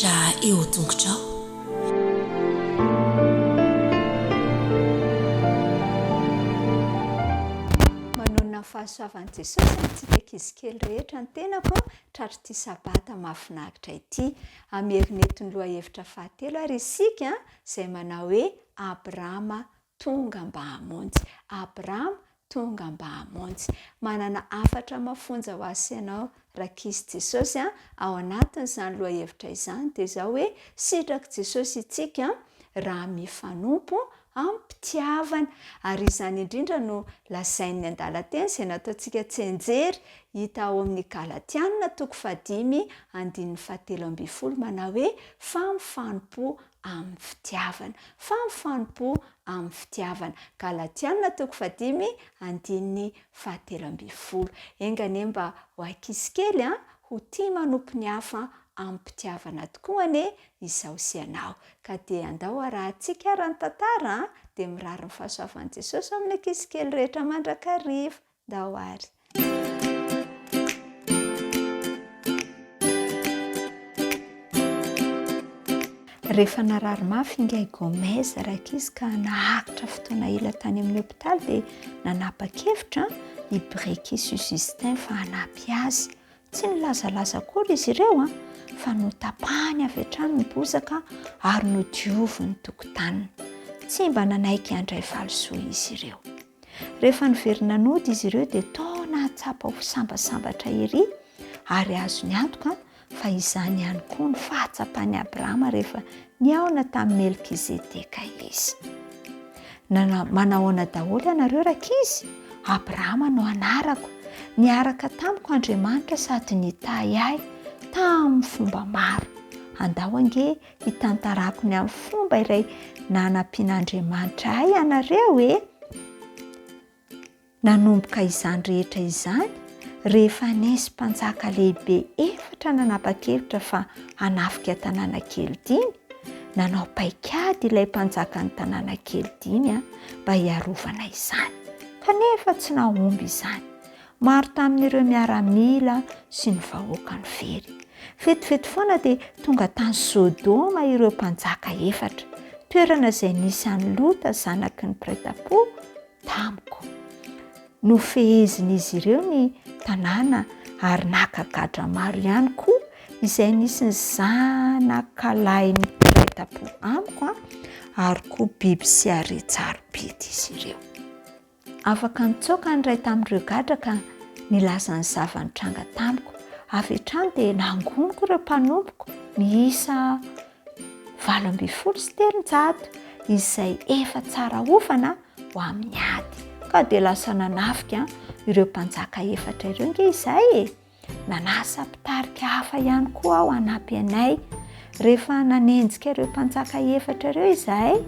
faha-3 eo tongotrao. manonona fahasoavan'i Jesosy antsika ankizy kely rehetra ny tenako tratry ity sabata mahafinaritra ity. Amierinetiny lohahevitra fahatelo ary isika izay manao hoe Abrahama tonga mba hamonjy. Abrahama tonga mba hamonjy. Manana afatra mafonja ho azy ianao rakizy Jesosy ao anatin'izany lohahevitra izany dia izao hoe sitraky Jesosy itsika raha mifanompo ampitiavana. Ary izany indrindra no lazain'ny an-dalateny izay nataontsika tsenjery hita ao amin'ny Galatiana 5:17 manao hoe famifanompo amin'ny fitiavana. Famifanompo amin'ny fitiavana. Galatiana 5:17. Engane mba ho ankizy kely ho tia manompo ny hafa amin'ny fitiavana tokoa ane izao sy ianao. Ka dia andao arahantsika raha ny tantara dia mirary ny fahasoavan'i Jesosy amin'ny ankizy kely rehetra mandrakariva. Ndao ary. Rehefa narary mafy ingay Gomez rakizy ka nahakitra fotoana ela tany amin'ny hôpitaly dia nanapa-kevitra hibraiky Justin fa hanampy azy. Tsy nilazalaza kory izy ireo fa notapahany avy hatrany ny bozaka ary nodiovy ny tokotaniny. Tsy mba nanaiky handray valisoa izy ireo. Rehefa niverina nody izy ireo dia taona hatsapa ho sambasambatra ery ary azo ny antoka fa izany ihany koa ny fahatsapany Abrahama rehefa niaona tamin'ny Melkizedeka izy. Manahoana daholo ianareo rakizy? Abrahama no anarako. Niaraka tamiko Andriamanitra sady nitahy ahy tamin'ny fomba maro. Andao ange hitantarako ny amin'ny fomba iray nanampian'Andriamanitra ahy ianareo nanomboka izany rehetra izany rehefa nesy mpanjaka lehibe 4 nanapa-kevitra fa hanafika tanàna kely 5. Nanao paikady ilay mpanjaka ny tanàna kely 5 mba hiarovana izany. Kanefa tsy nahomby izany. Maro tamin'ireo miaramila sy ny vahoaka ny very. Vetivety foana dia tonga tany Sodoma ireo mpanjaka 4, toerana izay nisy any Lota zanaky ny mpiray-tam-po tamiko. Nofehezin'izy ireo ny tanàna ary nakagadra maro ihany koa izay nisy ny zanakalain'ny mpiray-tam-po amiko ary koa biby sy aretsarobidy izy ireo. Afaka nitsoaka ny ray tamin'ireo gadra ka nilaza ny zavanitranga tamiko. Avy hatrany dia nangonoko ireo mpanompoko miisa 8 izay efa tsara ofana ho amin'ny ady. Ka dia lasa nanafika ireo mpanjaka 4 ireo nge izay nanasa mpitarika hafa ihany koa aho hanampy anay. Rehefa nanenjika ireo mpanjaka 4 ireo izahay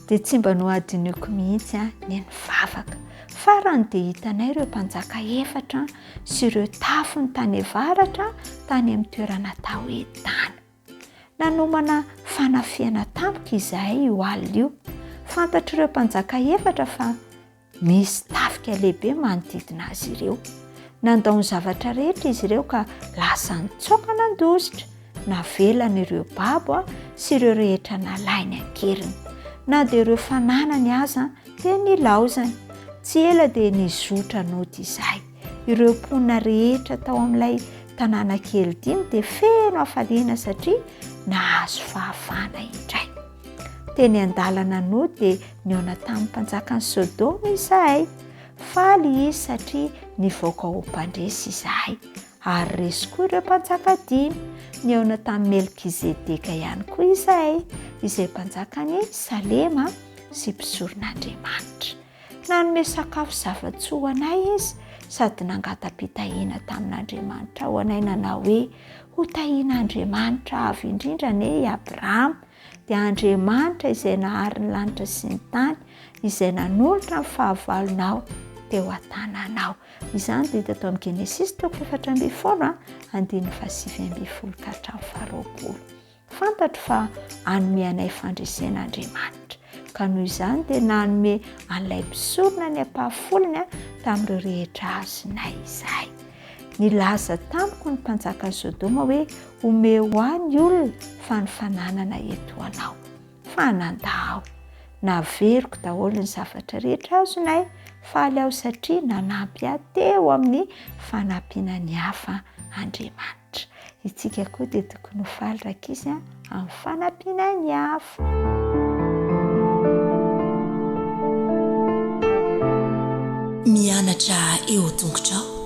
dia tsy mba noadiniko mihitsy ny vavaka. Farany dia hitanay ireo mpanjaka 4 sy ireo tafo ny tany avaratra tany amin'ny toerana tao hoe tany. Nanomana fanafiana tampoka izahay io alina io. Fantatr' ireo mpanjaka 4 fa misy tafika lehibe manodidina azy ireo. Nandao ny zavatra rehetra izy ireo ka lasa nitsoaka nandositra. Navelana ireo babo sy ireo rehetra nalainy ankeriny. Na dia ireo fananany aza dia nilaozany. Tsy ela dia nizotra nody izahay. Ireo mponina rehetra tao amin'ilay tanàna kely 5 dia feno hafaliana satria nahazo fahafana indray. Teny an-dalana nody dia niona tamin'ny mpanjakany Sodoma izahay. Faly izy satria nivoaka ho mpandresy izahay. Ary resy koa ireo mpanjaka 5. Niona tamin'ny Melkizedeka ihany koa izahay, izay mpanjakany Salema sy mpisoron'Andriamanitra. Nanome sakafo zava-tsoa ho anay izy sady nangata-pitahiana tamin'Andriamanitra ho anay nanao hoe ho tahian'Andriamanitra avy indrindra ane Abrahama dia Andriamanitra izay nahary ny lanitra sy ny tany izay nanolotra ny fahavalonao teo an-tananao. Izany dia hita tao amin'ny Genesis 4:7-7-20. Fantatro fa hanome anay fandresen'Andriamanitra. Ka noho izany dia nanome an'ilay mpisorona ny ampahafolony tamin'ireo rehetra azonay izahay. nilaza tamiko ny mpanjaka Sodoma hoe ome ho any olona fa ny fananana eto anao. Fa nandaho, naveriko daholo ny zavatra rehetra azonay, faly aho satria nanampy ahy teo amin'ny fanampiana ny hafa Andriamanitra. Itsika koa dia tokony ho faly rankizy amin'ny fanampiana ny hafa. Mianatra eo tongotrao